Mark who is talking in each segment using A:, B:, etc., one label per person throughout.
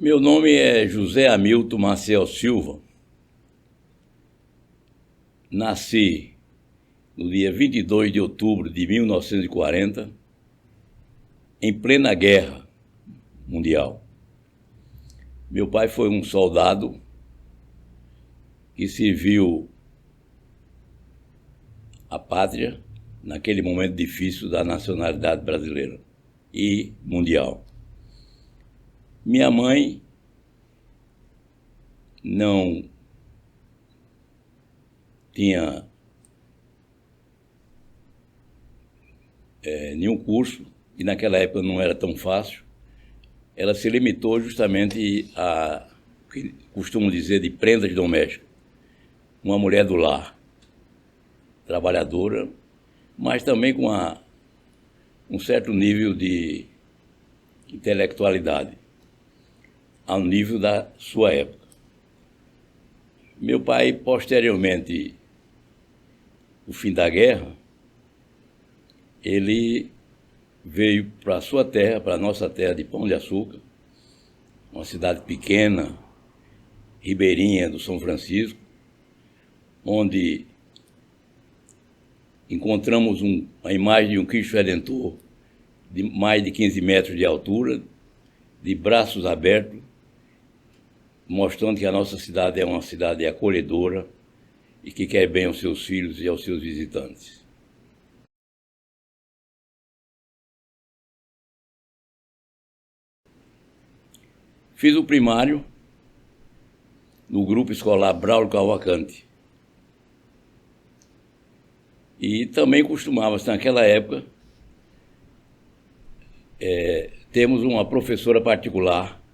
A: Meu nome é José Hamilton Maciel Silva. Nasci no dia 22 de outubro de 1940, em plena guerra mundial. Meu pai foi um soldado que serviu a pátria naquele momento difícil da nacionalidade brasileira e mundial. Minha mãe não tinha nenhum curso, e naquela época não era tão fácil. Ela se limitou justamente a, o que costumo dizer, de prendas domésticas. Uma mulher do lar, trabalhadora, mas também com um certo nível de intelectualidade, ao nível da sua época. Meu pai, posteriormente, o fim da guerra, ele veio para a sua terra, para a nossa terra de Pão de Açúcar, uma cidade pequena, ribeirinha do São Francisco, onde encontramos a imagem de um Cristo Redentor de mais de 15 metros de altura, de braços abertos, mostrando que a nossa cidade é uma cidade acolhedora e que quer bem aos seus filhos e aos seus visitantes. Fiz o primário no grupo escolar Braulio Cavalcante. E também costumava-se, naquela época, termos uma professora particular,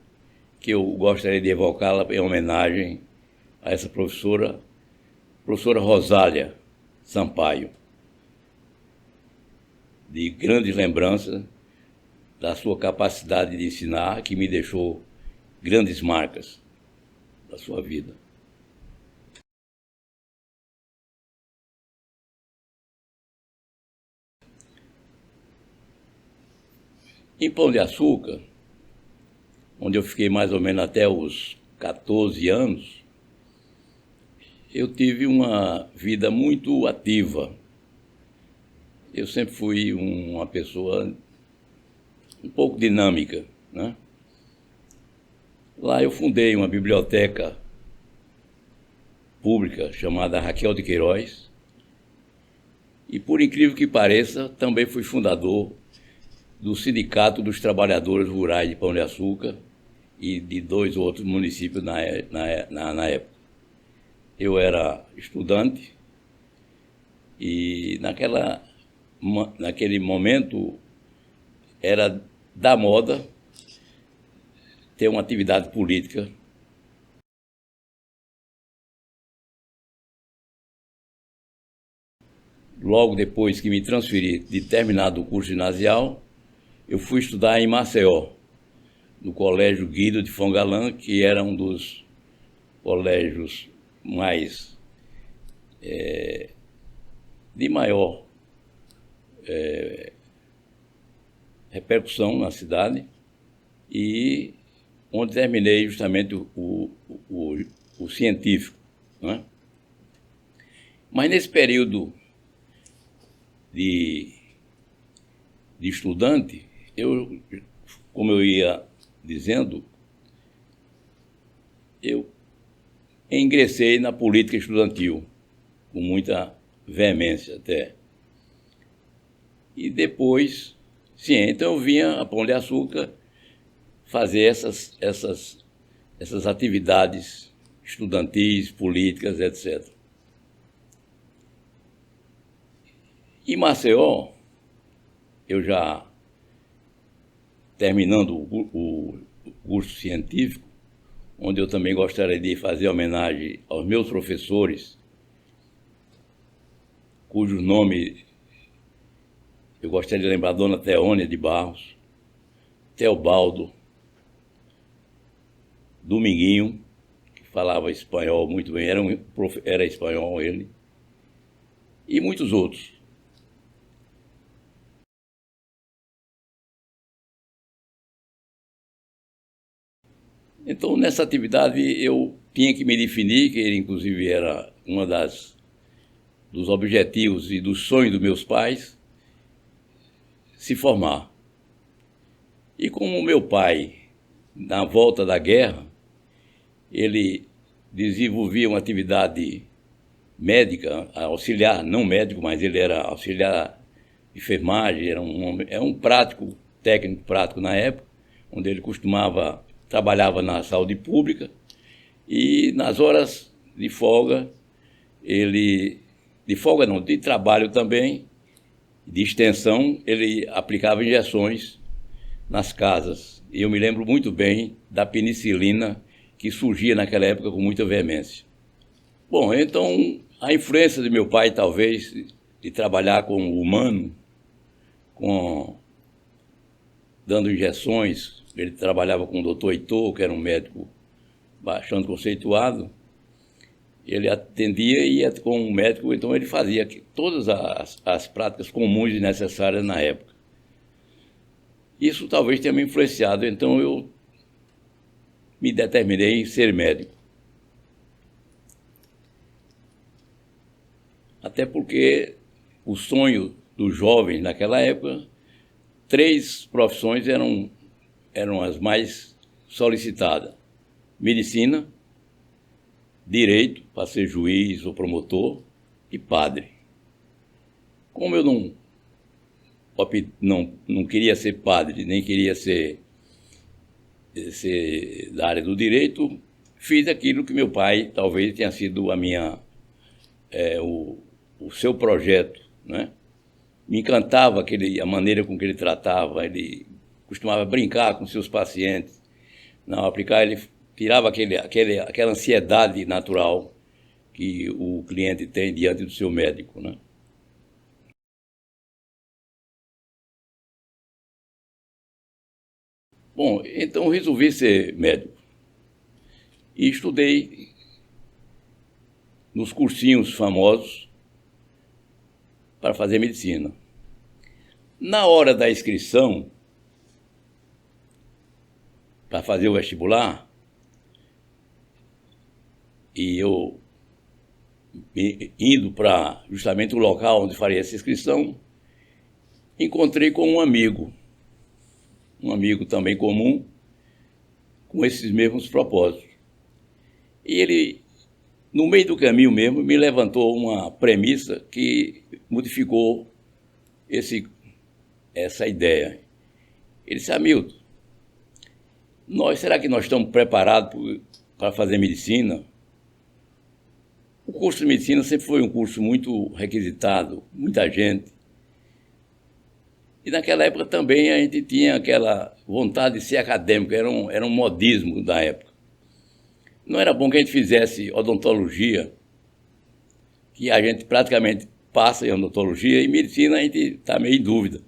A: que eu gostaria de evocá-la em homenagem a essa professora Rosália Sampaio, de grandes lembranças da sua capacidade de ensinar, que me deixou grandes marcas da sua vida. Em Pão de Açúcar, onde eu fiquei mais ou menos até os 14 anos, eu tive uma vida muito ativa. Eu sempre fui uma pessoa um pouco dinâmica, né? Lá eu fundei uma biblioteca pública chamada Raquel de Queiroz e, por incrível que pareça, também fui fundador do Sindicato dos Trabalhadores Rurais de Pão de Açúcar e de 2 outros municípios na época. Eu era estudante e naquele momento era da moda ter uma atividade política. Logo depois que me transferi de terminado o curso ginasial, eu fui estudar em Maceió, no Colégio Guido de Fongalã, que era um dos colégios mais de maior repercussão na cidade, e onde terminei justamente o científico, né? Mas nesse período de estudante, como eu ia dizendo, eu ingressei na política estudantil, com muita veemência até. E depois, sim, então eu vinha a Pão de Açúcar fazer essas atividades estudantis, políticas, etc. Em Maceió, eu já terminando o curso científico, onde eu também gostaria de fazer homenagem aos meus professores, cujo nome eu gostaria de lembrar: Dona Teônia de Barros, Teobaldo, Dominguinho, que falava espanhol muito bem, era espanhol ele, e muitos outros. Então, nessa atividade, eu tinha que me definir, que ele, inclusive, era uma dos objetivos e dos sonhos dos meus pais, se formar. E como meu pai, na volta da guerra, ele desenvolvia uma atividade médica, auxiliar, não médico, mas ele era auxiliar de enfermagem, era um prático, técnico prático na época, onde ele trabalhava na saúde pública, e nas horas de folga, de trabalho também, de extensão, ele aplicava injeções nas casas. E eu me lembro muito bem da penicilina que surgia naquela época com muita veemência. Bom, então a influência de meu pai, talvez, de trabalhar com o humano, dando injeções, ele trabalhava com o doutor Heitor, que era um médico bastante conceituado, ele atendia e ia com um médico, então ele fazia todas as práticas comuns e necessárias na época. Isso talvez tenha me influenciado, então eu me determinei em ser médico. Até porque o sonho dos jovens naquela época, 3 profissões eram as mais solicitadas: medicina, direito, para ser juiz ou promotor, e padre. Como eu não queria ser padre, nem queria ser da área do direito, fiz aquilo que meu pai talvez tenha sido o seu projeto, né? Me encantava a maneira com que ele tratava, ele costumava brincar com seus pacientes. Não aplicar, ele tirava aquela ansiedade natural que o cliente tem diante do seu médico, né? Bom, então resolvi ser médico e estudei nos cursinhos famosos para fazer medicina. Na hora da inscrição, para fazer o vestibular, e eu indo para justamente o local onde faria essa inscrição, encontrei com um amigo também comum, com esses mesmos propósitos. E ele, no meio do caminho mesmo, me levantou uma premissa que modificou essa ideia. Ele disse: Hamilton, será que nós estamos preparados para fazer medicina? O curso de medicina sempre foi um curso muito requisitado, muita gente. E naquela época também a gente tinha aquela vontade de ser acadêmico, era um modismo da época. Não era bom que a gente fizesse odontologia, que a gente praticamente passa em odontologia, e medicina a gente está meio em dúvida.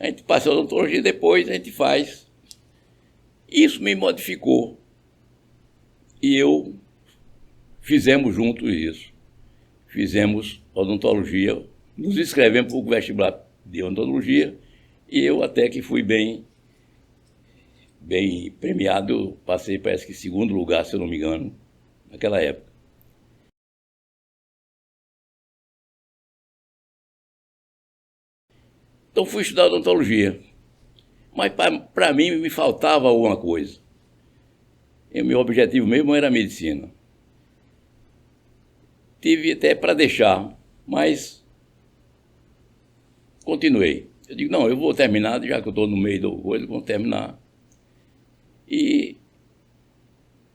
A: A gente passa em odontologia e depois a gente faz. Isso me modificou. E fizemos juntos isso. Fizemos odontologia, nos inscrevemos para o vestibular de odontologia, e eu até que fui bem premiado. Eu passei, parece que, em 2º lugar, se eu não me engano, naquela época. Então fui estudar odontologia, mas para mim me faltava alguma coisa. E o meu objetivo mesmo era a medicina. Tive até para deixar, mas continuei. Eu digo: não, eu vou terminar, já que eu estou no meio da coisa, vou terminar. E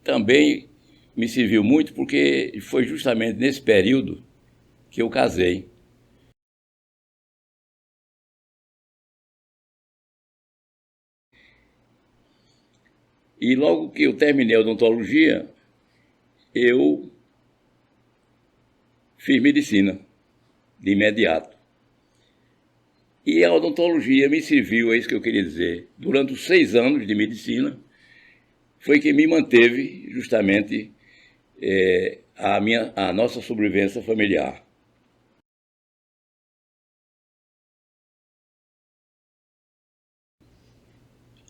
A: também me serviu muito porque foi justamente nesse período que eu casei. E logo que eu terminei a odontologia, eu fiz medicina, de imediato. E a odontologia me serviu, é isso que eu queria dizer. Durante os 6 anos de medicina, foi que me manteve justamente a nossa sobrevivência familiar.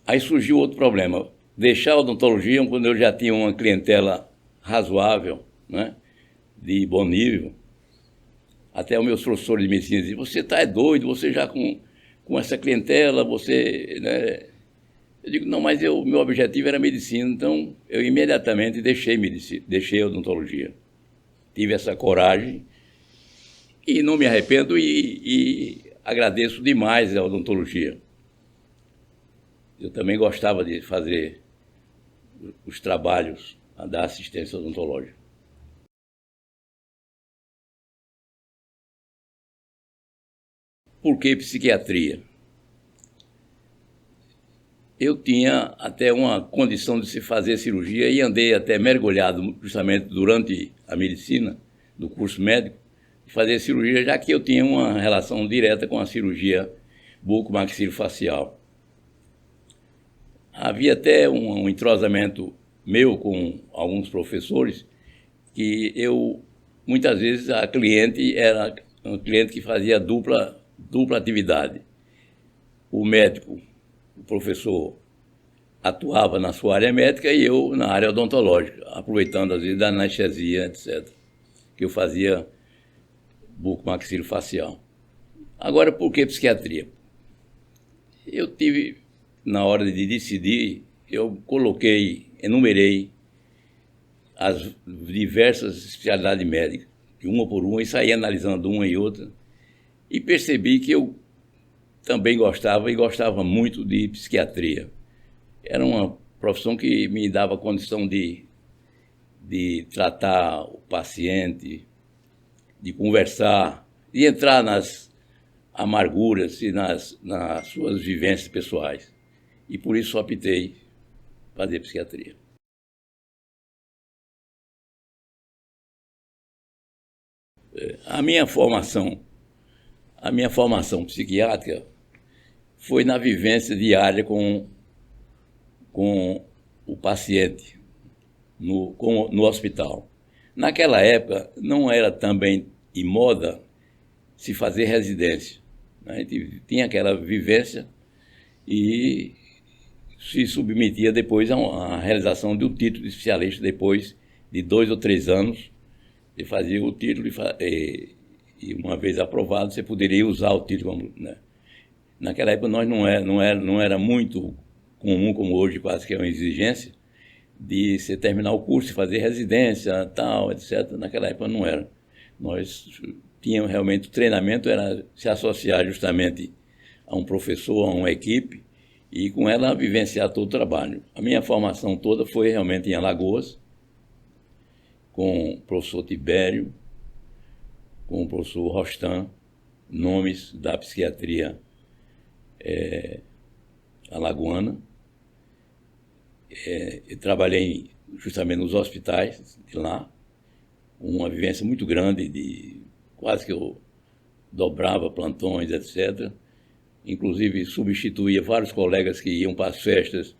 A: Aí surgiu outro problema. deixar a odontologia quando eu já tinha uma clientela razoável, né, de bom nível. Até os meus professores de medicina diziam, você está doido, você já com essa clientela, você... Né? Eu digo, não, mas meu objetivo era medicina, então eu imediatamente deixei medicina, deixei a odontologia. Tive essa coragem e não me arrependo e agradeço demais a odontologia. Eu também gostava de fazer os trabalhos da assistência odontológica. Por que psiquiatria? Eu tinha até uma condição de se fazer cirurgia e andei até mergulhado justamente durante a medicina, do curso médico, de fazer cirurgia, já que eu tinha uma relação direta com a cirurgia bucomaxilofacial. Havia até um entrosamento meu com alguns professores, que eu, muitas vezes, a cliente era um cliente que fazia dupla atividade. O médico, o professor, atuava na sua área médica e eu na área odontológica, aproveitando às vezes da anestesia, etc., que eu fazia bucomaxilofacial. Agora, por que psiquiatria? Eu tive, na hora de decidir, eu enumerei as diversas especialidades médicas, uma por uma, e saí analisando uma e outra, e percebi que eu também gostava muito de psiquiatria. Era uma profissão que me dava condição de tratar o paciente, de conversar, de entrar nas amarguras e nas suas vivências pessoais. E por isso optei fazer psiquiatria. A minha formação psiquiátrica foi na vivência diária com o paciente no hospital. Naquela época, não era também em moda se fazer residência. A gente tinha aquela vivência e se submetia depois à realização do título de especialista, depois de 2 ou 3 anos, você fazia o título e uma vez aprovado, você poderia usar o título. Né? Naquela época, nós não era muito comum, como hoje, quase que é uma exigência, de você terminar o curso, fazer residência, tal, etc. Naquela época não era. Nós tínhamos realmente, o treinamento era se associar justamente a um professor, a uma equipe, e com ela vivenciar todo o trabalho. A minha formação toda foi realmente em Alagoas, com o professor Tibério, com o professor Rostam, nomes da psiquiatria alagoana. Eu trabalhei justamente nos hospitais de lá, uma vivência muito grande, quase que eu dobrava plantões, etc. Inclusive substituía vários colegas que iam para as festas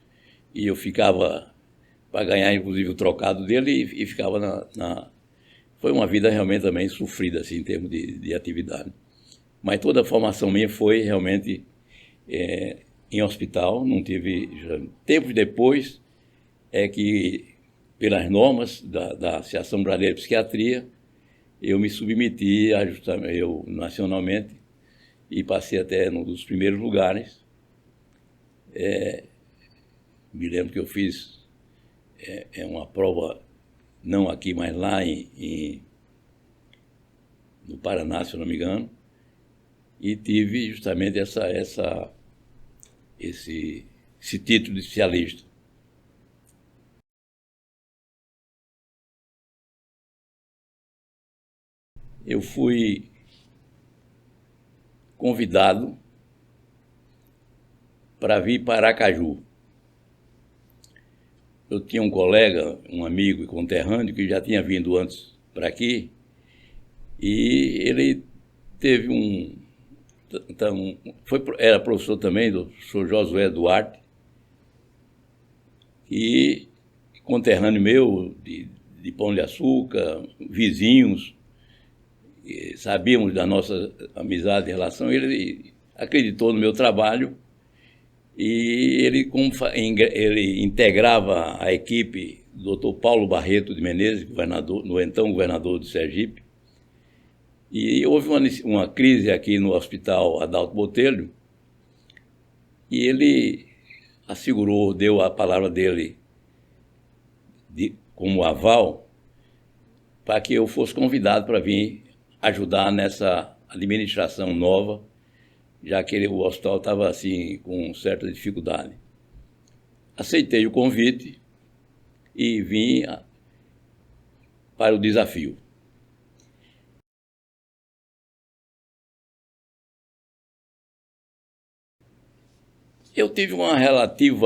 A: e eu ficava para ganhar, inclusive, o trocado dele e ficava Foi uma vida realmente também sofrida, assim, em termos de atividade. Mas toda a formação minha foi realmente em hospital, não tive... Tempos depois é que, pelas normas da Associação Brasileira de Psiquiatria, eu me submeti nacionalmente e passei até num dos primeiros lugares. Me lembro que eu fiz uma prova, não aqui, mas lá no Paraná, se eu não me engano, e tive justamente esse título de especialista. Eu fui convidado para vir para Aracaju. Eu tinha um colega, um amigo e conterrâneo, que já tinha vindo antes para aqui, e ele teve era professor também do professor Josué Duarte, e conterrâneo meu, de Pão de Açúcar, vizinhos, sabíamos da nossa amizade e relação. Ele acreditou no meu trabalho E ele, ele integrava a equipe do Dr. Paulo Barreto de Menezes, governador, no então governador de Sergipe, e houve uma crise aqui no Hospital Adalto Botelho, e ele assegurou, deu a palavra dele como aval para que eu fosse convidado para vir ajudar nessa administração nova, já que o hospital estava assim com certa dificuldade. Aceitei o convite e vim para o desafio. Eu tive um relativo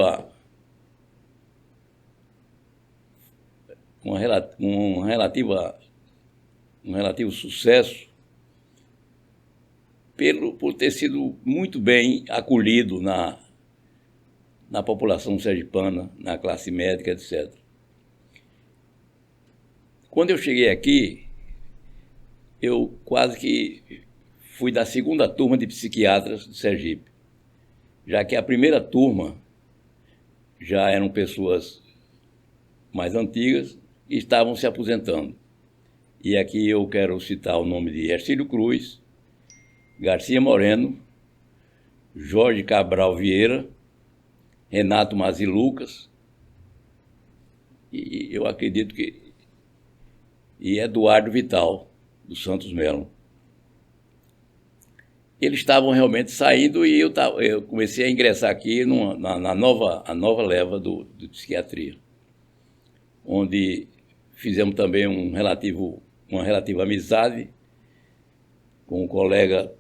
A: sucesso por ter sido muito bem acolhido na população sergipana, na classe médica, etc. Quando eu cheguei aqui, eu quase que fui da segunda turma de psiquiatras de Sergipe, já que a primeira turma já eram pessoas mais antigas e estavam se aposentando. E aqui eu quero citar o nome de Hercílio Cruz, Garcia Moreno, Jorge Cabral Vieira, Renato Mazilucas, e eu acredito que e Eduardo Vital, dos Santos Melo. Eles estavam realmente saindo e eu comecei a ingressar aqui na nova leva de psiquiatria, onde fizemos também uma relativa amizade com o colega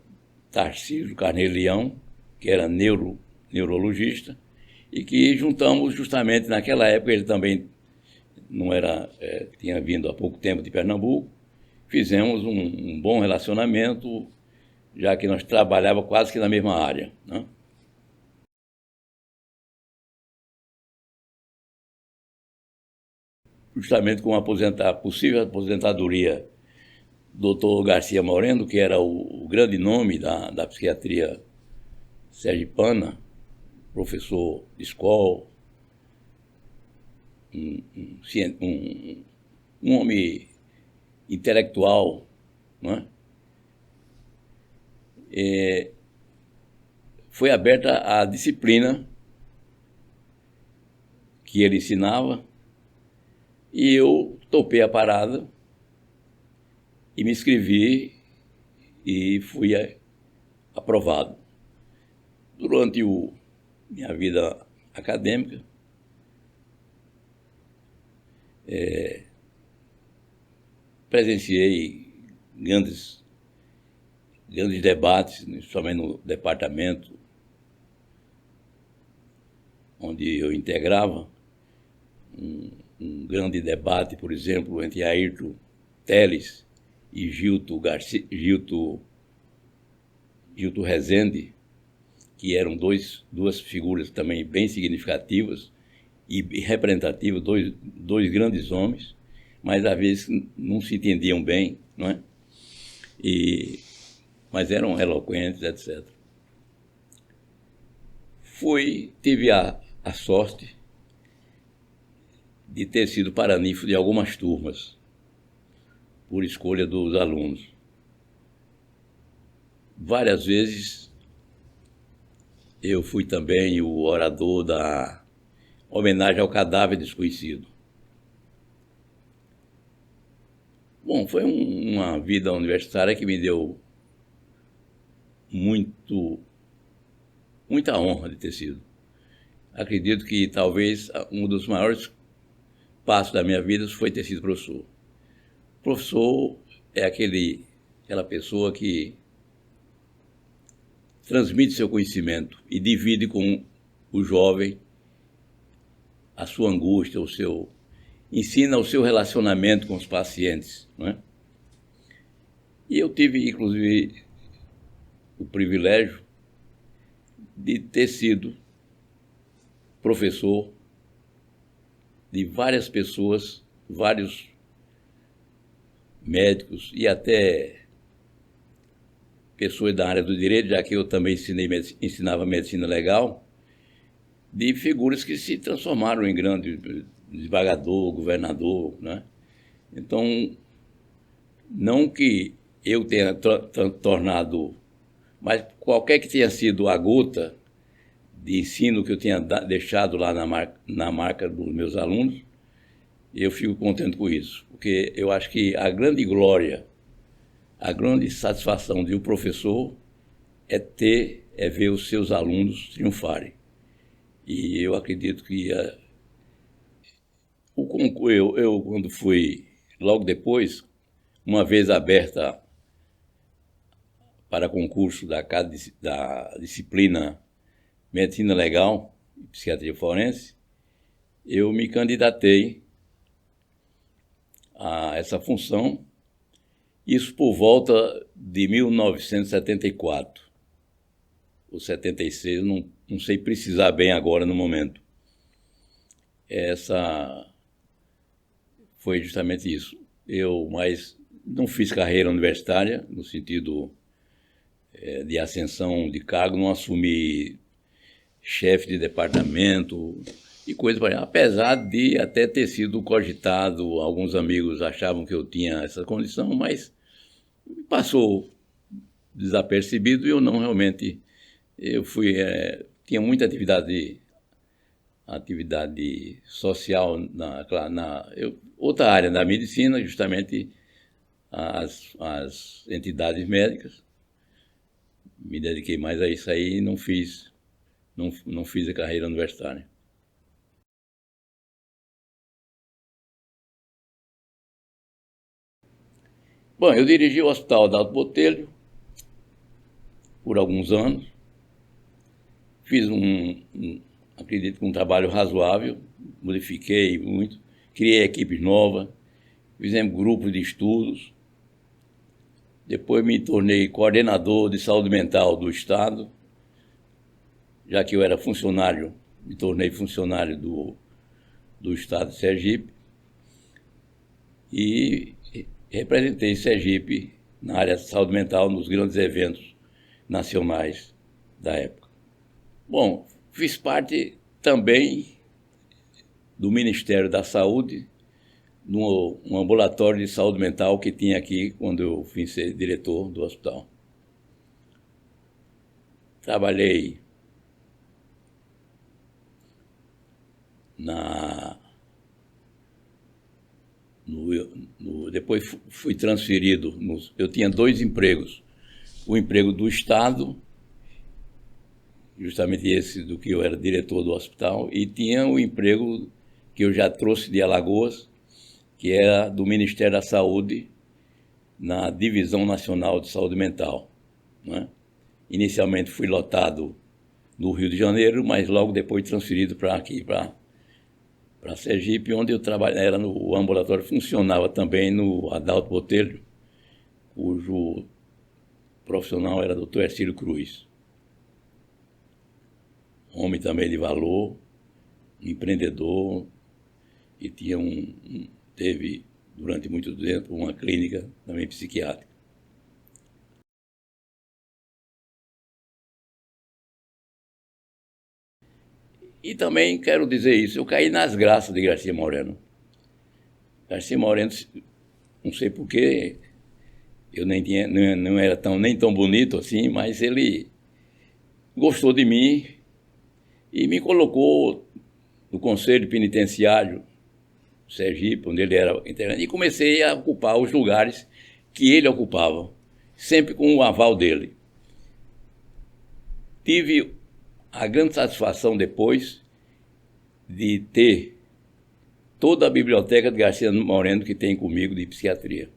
A: Tarcísio Carneiro Leão, que era neurologista, e que juntamos justamente naquela época. Ele também não era, tinha vindo há pouco tempo de Pernambuco. Fizemos um bom relacionamento, já que nós trabalhávamos quase que na mesma área, né? Justamente com a possível aposentadoria do Dr. Garcia Moreno, que era o grande nome da psiquiatria sergipana, professor de escola, um homem intelectual, né? Foi aberta a disciplina que ele ensinava e eu topei a parada e me inscrevi e fui aprovado. Durante minha vida acadêmica, presenciei grandes debates, somente no departamento onde eu integrava, um grande debate, por exemplo, entre Ayrton Teles e Gilto Rezende, que eram duas figuras também bem significativas e representativas, dois grandes homens, mas às vezes não se entendiam bem, não é? Mas eram eloquentes, etc. Tive a sorte de ter sido paraninfo de algumas turmas, por escolha dos alunos. Várias vezes eu fui também o orador da homenagem ao cadáver desconhecido. Bom, foi uma vida universitária que me deu muita honra de ter sido. Acredito que talvez um dos maiores passos da minha vida foi ter sido professor. Professor é aquela pessoa que transmite seu conhecimento e divide com o jovem a sua angústia, ensina o seu relacionamento com os pacientes, não é? E eu tive, inclusive, o privilégio de ter sido professor de várias pessoas, vários médicos e até pessoas da área do direito, já que eu também ensinava medicina legal, de figuras que se transformaram em grande desembargador, governador, né? Então, não que eu tenha tornado, mas qualquer que tenha sido a gota de ensino que eu tinha deixado lá na marca dos meus alunos, eu fico contente com isso, porque eu acho que a grande glória, a grande satisfação de um professor é ver os seus alunos triunfarem. E eu acredito que eu, quando fui, logo depois, uma vez aberta para concurso da disciplina Medicina Legal e Psiquiatria Forense, eu me candidatei a essa função, isso por volta de 1974 ou 76, não sei precisar bem agora no momento. Essa foi justamente isso. Mas não fiz carreira universitária, no sentido de ascensão de cargo, não assumi chefe de departamento e coisa para apesar de até ter sido cogitado, alguns amigos achavam que eu tinha essa condição, mas passou desapercebido e eu não realmente. Eu tinha muita atividade social outra área da medicina, justamente as entidades médicas. Me dediquei mais a isso aí e não fiz a carreira universitária. Bom, eu dirigi o Hospital Adalto Botelho por alguns anos. Fiz acredito que um trabalho razoável, modifiquei muito, criei equipes novas, fizemos grupos de estudos. Depois me tornei coordenador de saúde mental do Estado, já que eu era funcionário, me tornei funcionário do Estado de Sergipe e representei Sergipe na área de saúde mental nos grandes eventos nacionais da época. Bom, fiz parte também do Ministério da Saúde, num ambulatório de saúde mental que tinha aqui quando eu vim ser diretor do hospital. Trabalhei depois fui transferido, eu tinha 2 empregos, o emprego do Estado, justamente esse do que eu era diretor do hospital, e tinha o emprego que eu já trouxe de Alagoas, que era do Ministério da Saúde, na Divisão Nacional de Saúde Mental, né? Inicialmente fui lotado no Rio de Janeiro, mas logo depois transferido para aqui, para Sergipe, onde eu trabalhava, o ambulatório funcionava também no Adalto Botelho, cujo profissional era o Dr. Ercílio Cruz. Homem também de valor, empreendedor, e teve durante muito tempo uma clínica também psiquiátrica. E também quero dizer isso, eu caí nas graças de Garcia Moreno. Garcia Moreno, não sei porquê, eu não era nem tão bonito assim, mas ele gostou de mim e me colocou no Conselho Penitenciário Sergipe, onde ele era internado, e comecei a ocupar os lugares que ele ocupava, sempre com o aval dele. Tive a grande satisfação depois de ter toda a biblioteca de Garcia Moreno que tem comigo de psiquiatria.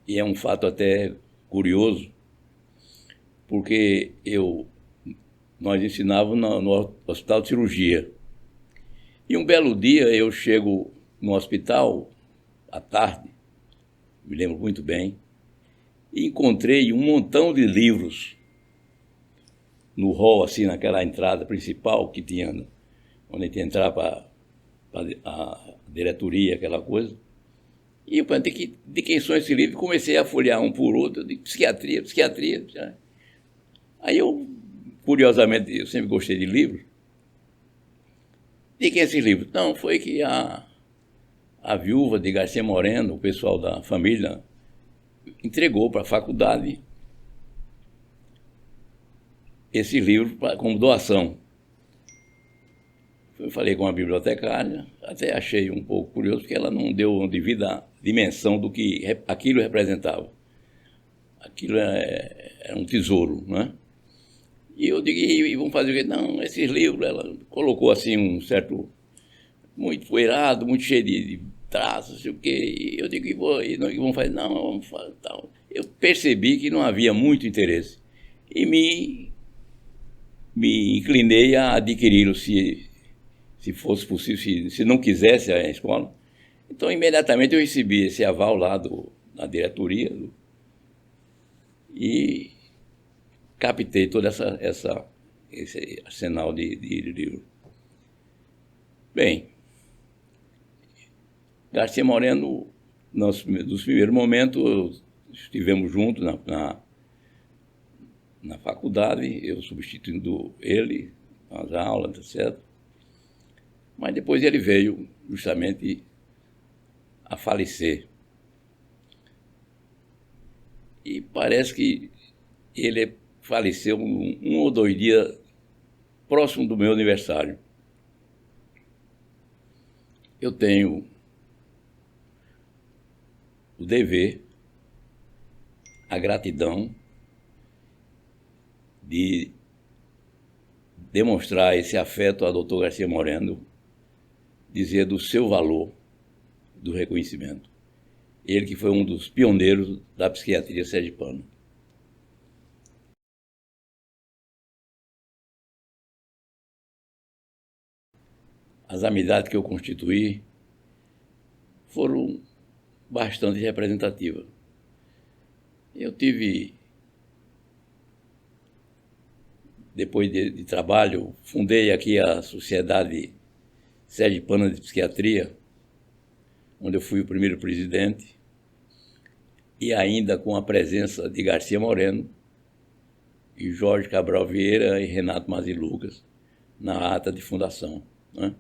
A: E é um fato até curioso, porque nós ensinávamos no Hospital de Cirurgia. E um belo dia eu chego no hospital, à tarde, me lembro muito bem, e encontrei um montão de livros no hall, assim, naquela entrada principal que tinha, onde a gente entrava para a diretoria, aquela coisa. E eu perguntei de quem são esses livros, comecei a folhear um por outro, de psiquiatria. Aí eu, curiosamente, eu sempre gostei de livros, De quem é esse livro? Não, foi que a viúva de Garcia Moreno, o pessoal da família, entregou para a faculdade esse livro como doação. Eu falei com a bibliotecária, até achei um pouco curioso, porque ela não deu devida dimensão do que aquilo representava. Aquilo era um tesouro, né? E eu digo, e vamos fazer o quê? Não, esses livros, ela colocou assim um certo, muito poeirado, muito cheio de traços, não sei o quê. E eu digo, e vamos fazer? Não, vamos fazer tal. Eu percebi que não havia muito interesse. E me inclinei a adquiri-lo, se fosse possível, se não quisesse a escola. Então, imediatamente eu recebi esse aval lá da diretoria e captei todo esse arsenal de livro. Bem, Garcia Moreno, nos primeiros momentos, estivemos juntos na faculdade, eu substituindo ele nas aulas, etc. Mas depois ele veio justamente a falecer. E parece que ele faleceu um ou 2 dias próximo do meu aniversário. Eu tenho o dever, a gratidão de demonstrar esse afeto ao Dr. Garcia Moreno, dizer do seu valor, do reconhecimento. Ele que foi um dos pioneiros da psiquiatria sergipana. As amizades que eu constituí foram bastante representativas. Eu tive, depois de trabalho, fundei aqui a Sociedade Sergipana de Psiquiatria, onde eu fui o primeiro presidente, e ainda com a presença de Garcia Moreno, e Jorge Cabral Vieira e Renato Mazilucas na ata de fundação, né?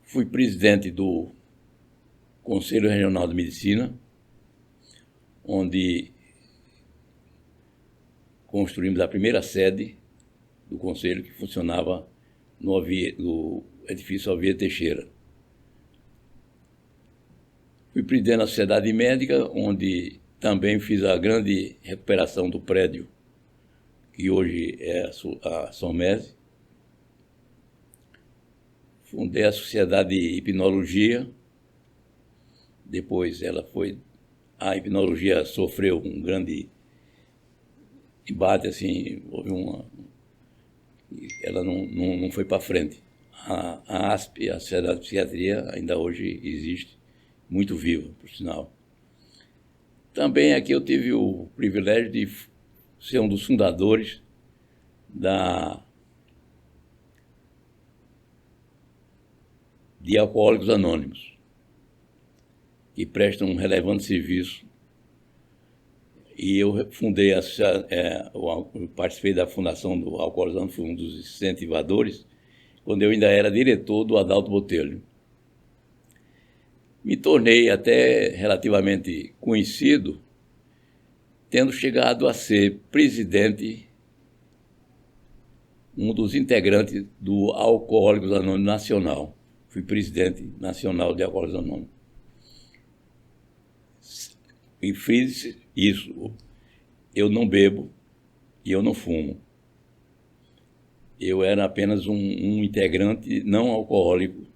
A: Fui presidente do Conselho Regional de Medicina, onde construímos a primeira sede do Conselho, que funcionava no edifício Alvia Teixeira. Fui presidente da Sociedade Médica, onde também fiz a grande recuperação do prédio, que hoje é a SOMES. Fundei a Sociedade de Hipnologia. Depois a hipnologia sofreu um grande debate, assim, ela não foi para frente. A ASP, a Sociedade de Psiquiatria, ainda hoje existe, muito viva, por sinal. Também aqui eu tive o privilégio de ser um dos fundadores de Alcoólicos Anônimos, que prestam um relevante serviço. E eu fundei, eu participei da fundação do Alcoólicos Anônimos, fui um dos incentivadores, quando eu ainda era diretor do Adalto Botelho. Me tornei até relativamente conhecido, tendo chegado a ser presidente, um dos integrantes do Alcoólicos Anônimos Nacional. Fui presidente nacional de Alcoólicos Anônimos. E fiz isso. Eu não bebo e eu não fumo. Eu era apenas um integrante não alcoólico.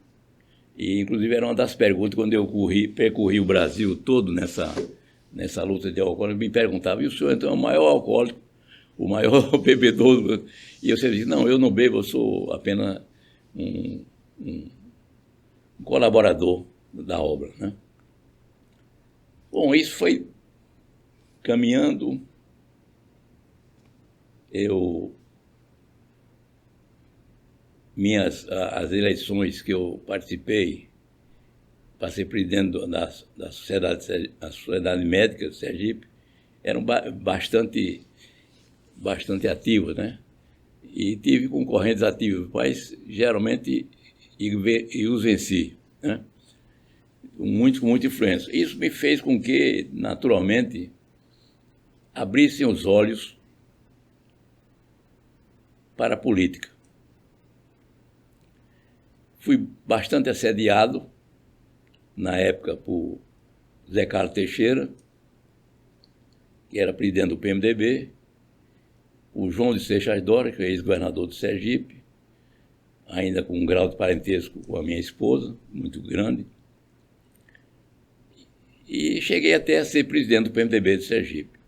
A: E, inclusive, era uma das perguntas, quando eu percorri o Brasil todo nessa luta de alcoólico, me perguntava, e o senhor, então, é o maior alcoólico, o maior bebedor? E eu sempre disse, não, eu não bebo, eu sou apenas um colaborador da obra, né? Bom, isso foi caminhando. As eleições que eu participei, passei presidente da Sociedade Médica de Sergipe, eram bastante ativas, né? E tive concorrentes ativos, mas geralmente e os venci, né? Com muita influência. Isso me fez com que, naturalmente, abrissem os olhos para a política. Fui bastante assediado, na época, por Zé Carlos Teixeira, que era presidente do PMDB, o João de Seixas Dória, que é ex-governador de Sergipe, ainda com um grau de parentesco com a minha esposa, muito grande. E cheguei até a ser presidente do PMDB de Sergipe,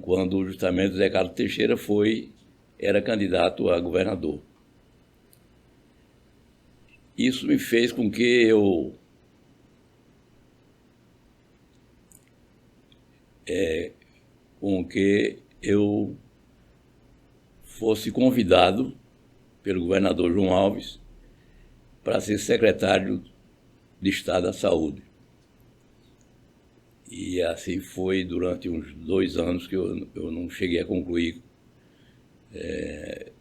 A: quando justamente Zé Carlos Teixeira era candidato a governador. Isso me fez com que eu fosse convidado pelo governador João Alves para ser secretário de Estado da Saúde. E assim foi durante uns 2 anos que eu não cheguei a concluir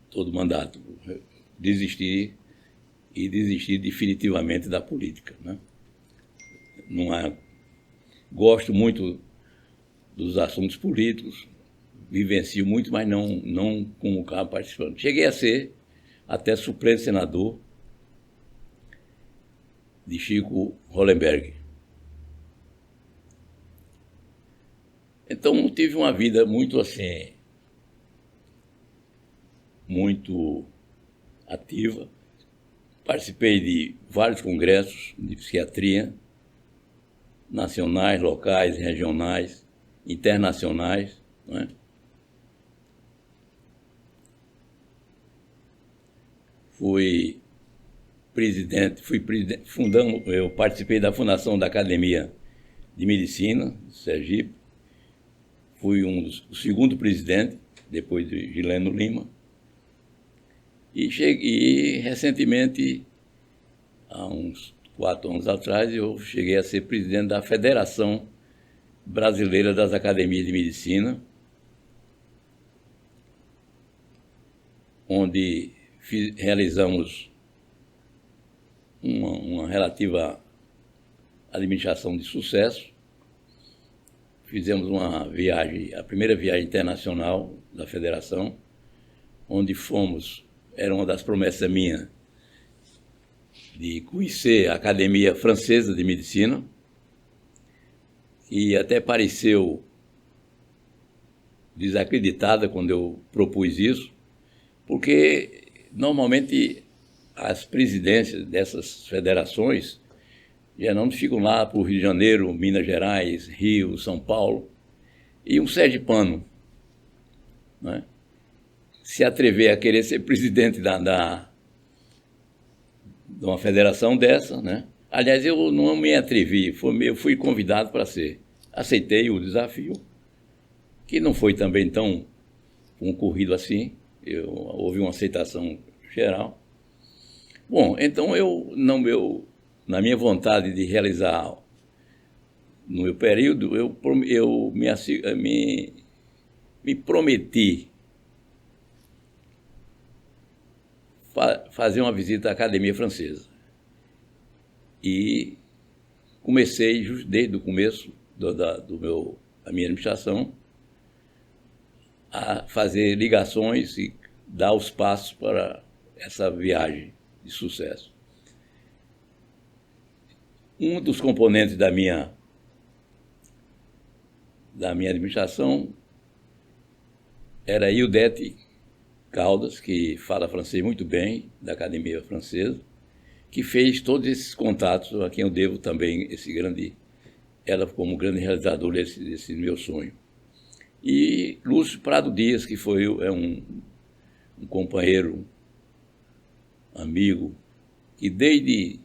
A: todo o mandato. Desisti definitivamente da política, né? Gosto muito dos assuntos políticos, vivencio muito, mas não como cabo participante. Cheguei a ser até suplente senador de Chico Hollenberg. Então tive uma vida muito assim, muito ativa. Participei de vários congressos de psiquiatria, nacionais, locais, regionais, internacionais, né? Eu participei da fundação da Academia de Medicina de Sergipe, fui o segundo presidente, depois de Gileno Lima, e recentemente, há uns 4 anos atrás, eu cheguei a ser presidente da Federação Brasileira das Academias de Medicina, onde realizamos uma relativa administração de sucesso. Fizemos uma viagem, a primeira viagem internacional da federação, onde era uma das promessas minhas, de conhecer a Academia Francesa de Medicina, e até pareceu desacreditada quando eu propus isso, porque normalmente as presidências dessas federações geralmente ficam lá por Rio de Janeiro, Minas Gerais, Rio, São Paulo, e um sergipano, né, se atrever a querer ser presidente de uma federação dessa, né? Aliás, eu não me atrevi, eu fui convidado para ser. Aceitei o desafio, que não foi também tão concorrido assim, houve uma aceitação geral. Bom, então na minha vontade de realizar no meu período, eu me prometi fazer uma visita à Academia Francesa. E comecei, desde o começo da minha administração, a fazer ligações e dar os passos para essa viagem de sucesso. Um dos componentes da minha administração era Ildete Caldas, que fala francês muito bem, da Academia Francesa, que fez todos esses contatos, a quem eu devo também ela como grande realizadora desse meu sonho. E Lúcio Prado Dias, que é um companheiro, amigo, que desde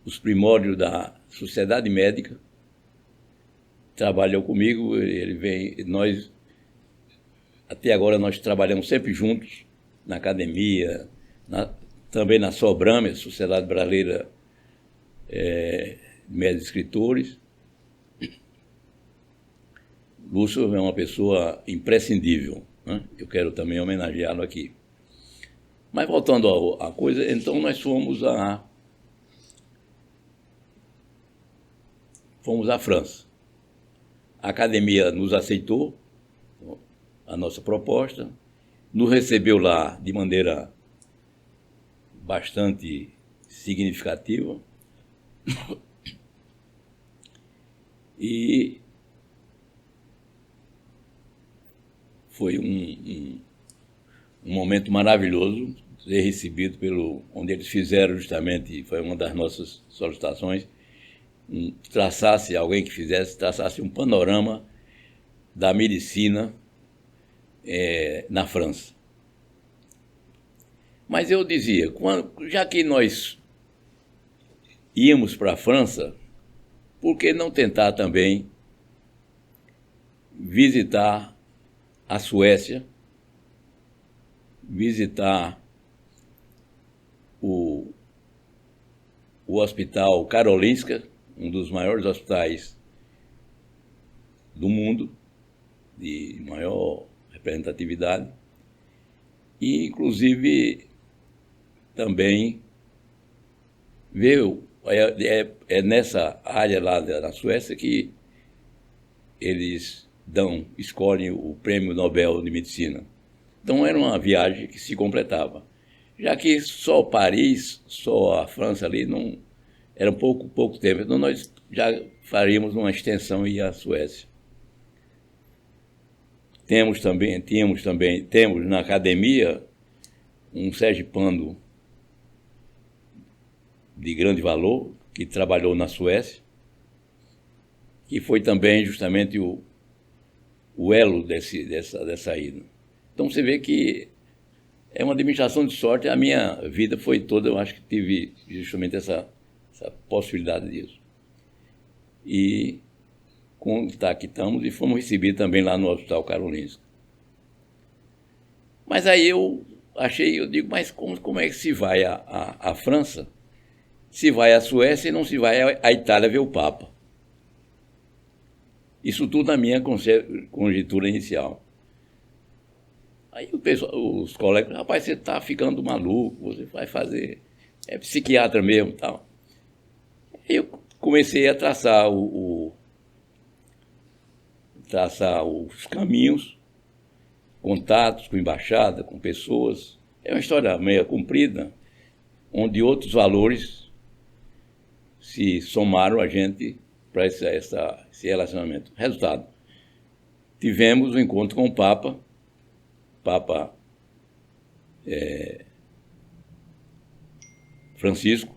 A: os primórdios da Sociedade Médica trabalhou comigo, até agora nós trabalhamos sempre juntos, na academia, também na SOBRAME, Sociedade Brasileira de Médicos e Escritores. Lúcio é uma pessoa imprescindível né? Eu quero também homenageá-lo aqui. Mas voltando à coisa, então nós fomos à França. A academia nos aceitou a nossa proposta, nos recebeu lá de maneira bastante significativa e foi um momento maravilhoso ser recebido onde eles fizeram justamente, foi uma das nossas solicitações, traçasse um panorama da medicina na França. Mas eu dizia, já que nós íamos para a França, por que não tentar também visitar a Suécia, visitar o Hospital Karolinska, um dos maiores hospitais do mundo, de maior representatividade, e inclusive também ver, nessa área lá da Suécia que eles escolhem o Prêmio Nobel de Medicina. Então era uma viagem que se completava. Já que só Paris, só a França ali, não era pouco tempo. Então nós já faríamos uma extensão e ir à Suécia. Temos na academia um sergipano de grande valor, que trabalhou na Suécia, que foi também justamente o elo dessa ida. Então você vê que é uma administração de sorte. A minha vida foi toda, eu acho que tive justamente essa possibilidade disso. E aqui estamos, e fomos recebidos também lá no Hospital Karolinska. Mas aí eu digo, mas como é que se vai à França, se vai à Suécia e não se vai à Itália ver o Papa? Isso tudo na minha conjectura inicial. Aí os colegas, rapaz, você está ficando maluco, você vai fazer, é psiquiatra mesmo e tal. Aí eu comecei a traçar os caminhos, contatos com embaixada, com pessoas. É uma história meio comprida, onde outros valores se somaram a gente para esse relacionamento. Resultado, tivemos um encontro com o Papa Francisco,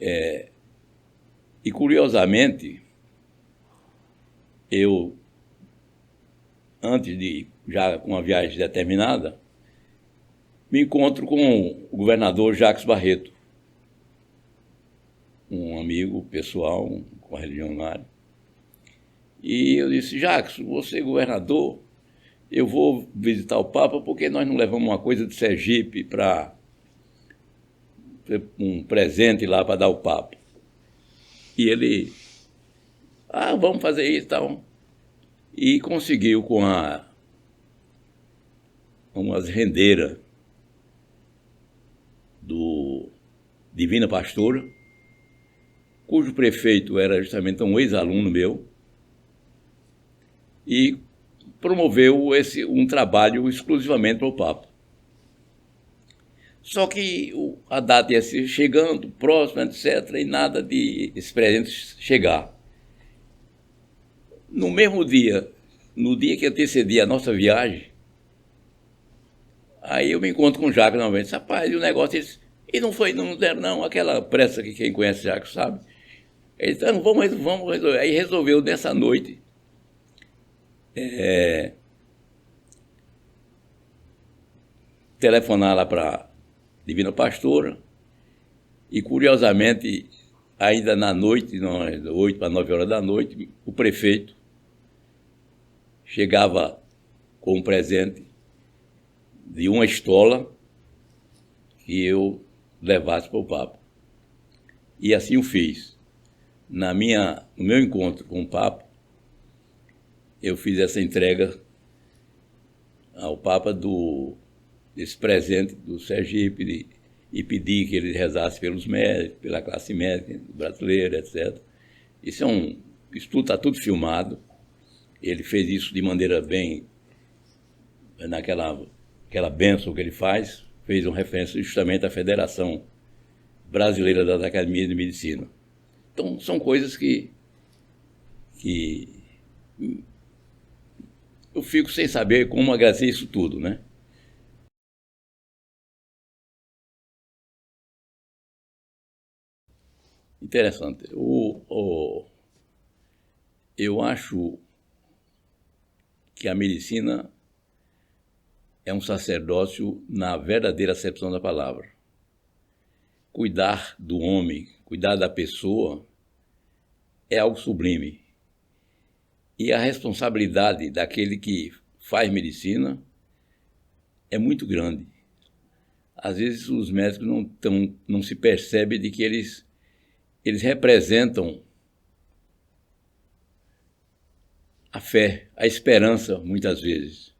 A: e curiosamente, eu, antes de, já com a viagem determinada, me encontro com o governador Jacques Barreto, um amigo pessoal, com a religião na área. E eu disse, Jacques, você é governador, eu vou visitar o Papa porque nós não levamos uma coisa de Sergipe para um presente lá para dar ao Papa. E ele, vamos fazer isso e tal. E conseguiu com umas rendeiras do Divina Pastora, cujo prefeito era justamente um ex-aluno meu, e promoveu um trabalho exclusivamente para o Papa. Só que a data ia ser chegando, próxima, etc., e nada de esse presente chegar. No mesmo dia, no dia que antecedia a nossa viagem, aí eu me encontro com o Jacques novamente. Rapaz, e o negócio... E não deram não, aquela pressa que quem conhece Jacques sabe. Ele disse, vamos resolver. Aí resolveu nessa noite telefonar lá para Divina Pastora, e curiosamente, ainda na noite, 8 para 9 horas da noite, o prefeito chegava com um presente de uma estola que eu levasse para o Papa. E assim o fiz. No meu encontro com o Papa, eu fiz essa entrega ao Papa desse presente do Sergipe e pedir que ele rezasse pelos médicos, pela classe médica brasileira, etc. Isso tudo está tudo filmado. Ele fez isso de maneira bem, aquela bênção que ele fez uma referência justamente à Federação Brasileira das Academias de Medicina. Então, são coisas que eu fico sem saber como agradecer isso tudo, né? Interessante. Eu acho que a medicina é um sacerdócio na verdadeira acepção da palavra. Cuidar do homem, cuidar da pessoa é algo sublime. E a responsabilidade daquele que faz medicina é muito grande. Às vezes os médicos não se percebem de que eles representam a fé, a esperança, muitas vezes.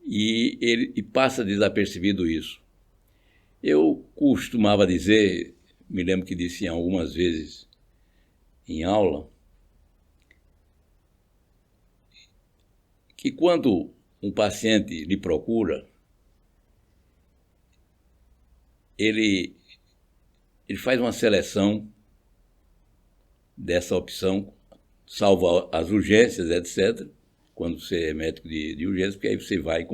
A: E passa desapercebido isso. Eu costumava dizer, me lembro que disse algumas vezes em aula, que quando um paciente lhe procura, ele faz uma seleção dessa opção, salvo as urgências, etc., quando você é médico de urgência, porque aí você vai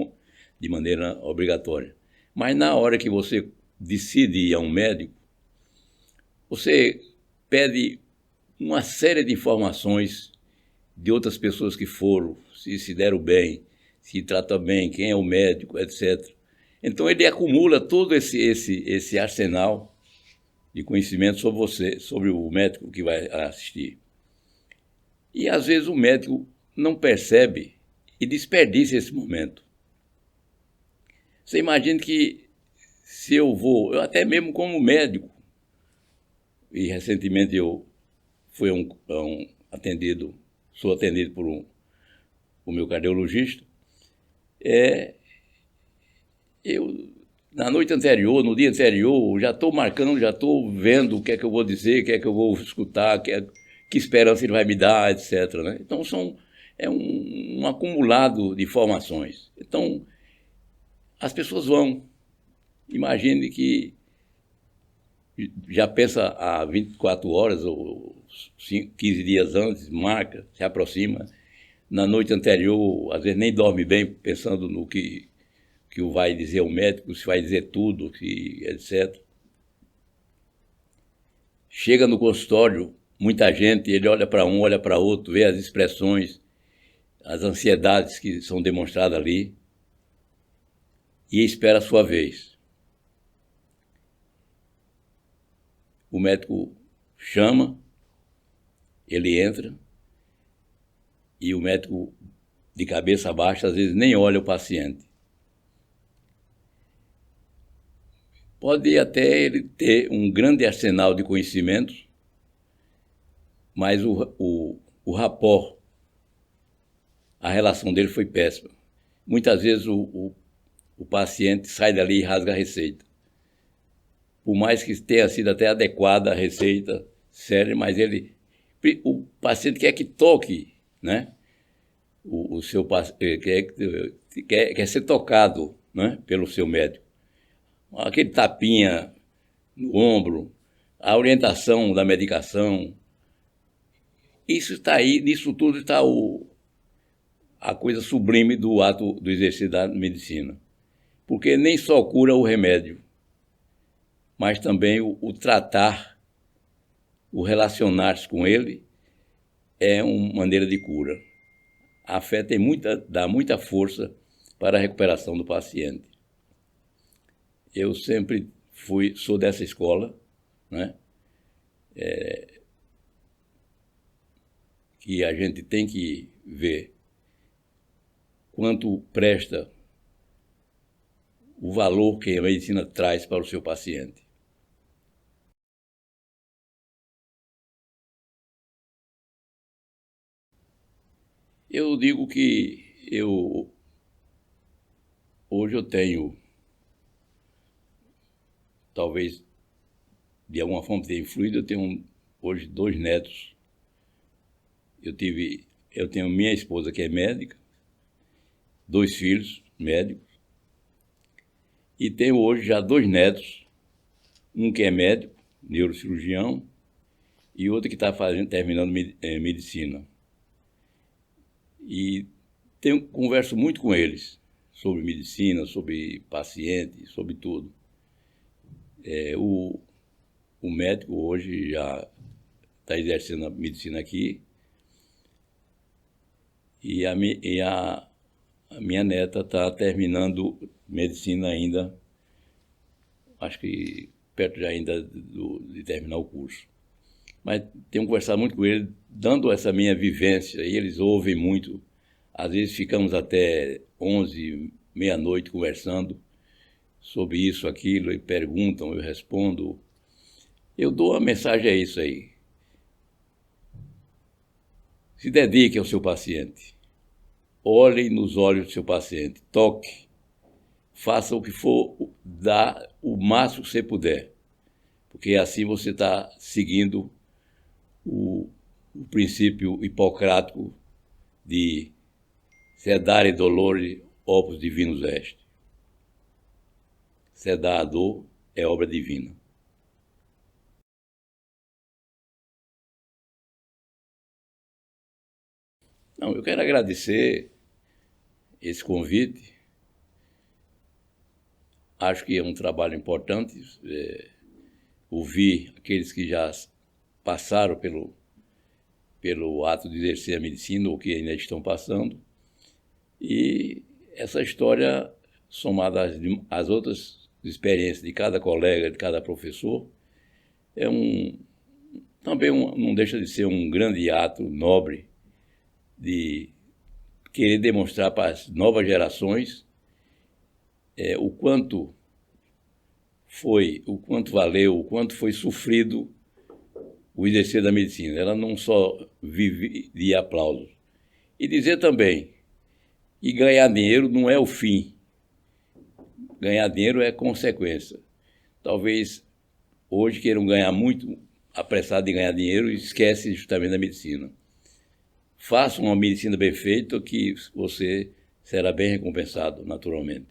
A: de maneira obrigatória. Mas na hora que você decide ir a um médico, você pede uma série de informações de outras pessoas que foram, se deram bem, se trata bem, quem é o médico, etc. Então ele acumula todo esse arsenal de conhecimento sobre você, sobre o médico que vai assistir. E às vezes o médico não percebe e desperdiça esse momento. Você imagina que se eu até mesmo como médico, e recentemente eu fui sou atendido por o meu cardiologista, na noite anterior, no dia anterior, já estou marcando, já estou vendo o que é que eu vou dizer, o que é que eu vou escutar, que esperança ele vai me dar, etc., né? Então é um acumulado de informações. Então as pessoas imagine que já pensa há 24 horas ou 15 dias antes, marca, se aproxima. Na noite anterior, às vezes nem dorme bem pensando no que vai dizer o médico, se vai dizer tudo, etc. Chega no consultório, muita gente, ele olha para um, olha para outro, vê as expressões, as ansiedades que são demonstradas ali e espera a sua vez. O médico chama, ele entra e o médico, de cabeça baixa, às vezes nem olha o paciente. Pode até ele ter um grande arsenal de conhecimentos, mas o rapport, a relação dele foi péssima. Muitas vezes o paciente sai dali e rasga a receita. Por mais que tenha sido até adequada a receita, séria, mas o paciente quer que toque, né? O seu quer ser tocado, né? Pelo seu médico. Aquele tapinha no ombro, a orientação da medicação, isso está aí, nisso tudo está a coisa sublime do ato do exercício da medicina. Porque nem só cura o remédio, mas também o tratar, o relacionar-se com ele é uma maneira de cura. A fé dá muita força para a recuperação do paciente. Eu sempre sou dessa escola, né? Que a gente tem que ver quanto presta o valor que a medicina traz para o seu paciente. Eu digo que eu hoje eu tenho, talvez de alguma forma tenha influído, eu tenho hoje 2 netos. Eu tenho minha esposa que é médica, 2 filhos médicos, e tenho hoje já 2 netos, um que é médico, neurocirurgião, e outro que está terminando medicina. E converso muito com eles sobre medicina, sobre paciente, sobre tudo. O médico hoje já está exercendo a medicina aqui, e a minha neta está terminando medicina ainda, acho que perto já ainda de terminar o curso. Mas tenho conversado muito com eles, dando essa minha vivência, e eles ouvem muito. Às vezes ficamos até 11, meia-noite conversando sobre isso, aquilo, e perguntam, eu respondo. Eu dou a mensagem, é isso aí. Se dedique ao seu paciente. Olhe nos olhos do seu paciente. Toque. Faça o que for, dá o máximo que você puder. Porque assim você está seguindo o princípio hipocrático de sedare dolore opus divinus est. Sedar a dor é obra divina. Não, eu quero agradecer esse convite. Acho que é um trabalho importante ouvir aqueles que já passaram pelo ato de exercer a medicina ou que ainda estão passando. E essa história, somada às outras experiências de cada colega, de cada professor, não deixa de ser um grande ato nobre de querer demonstrar para as novas gerações o quanto valeu, o quanto foi sofrido o exercer da medicina. Ela não só vive de aplausos. E dizer também que ganhar dinheiro não é o fim. Ganhar dinheiro é consequência. Talvez hoje queiram ganhar muito, apressado de ganhar dinheiro, e esquecem justamente da medicina. Faça uma medicina bem feita que você será bem recompensado naturalmente.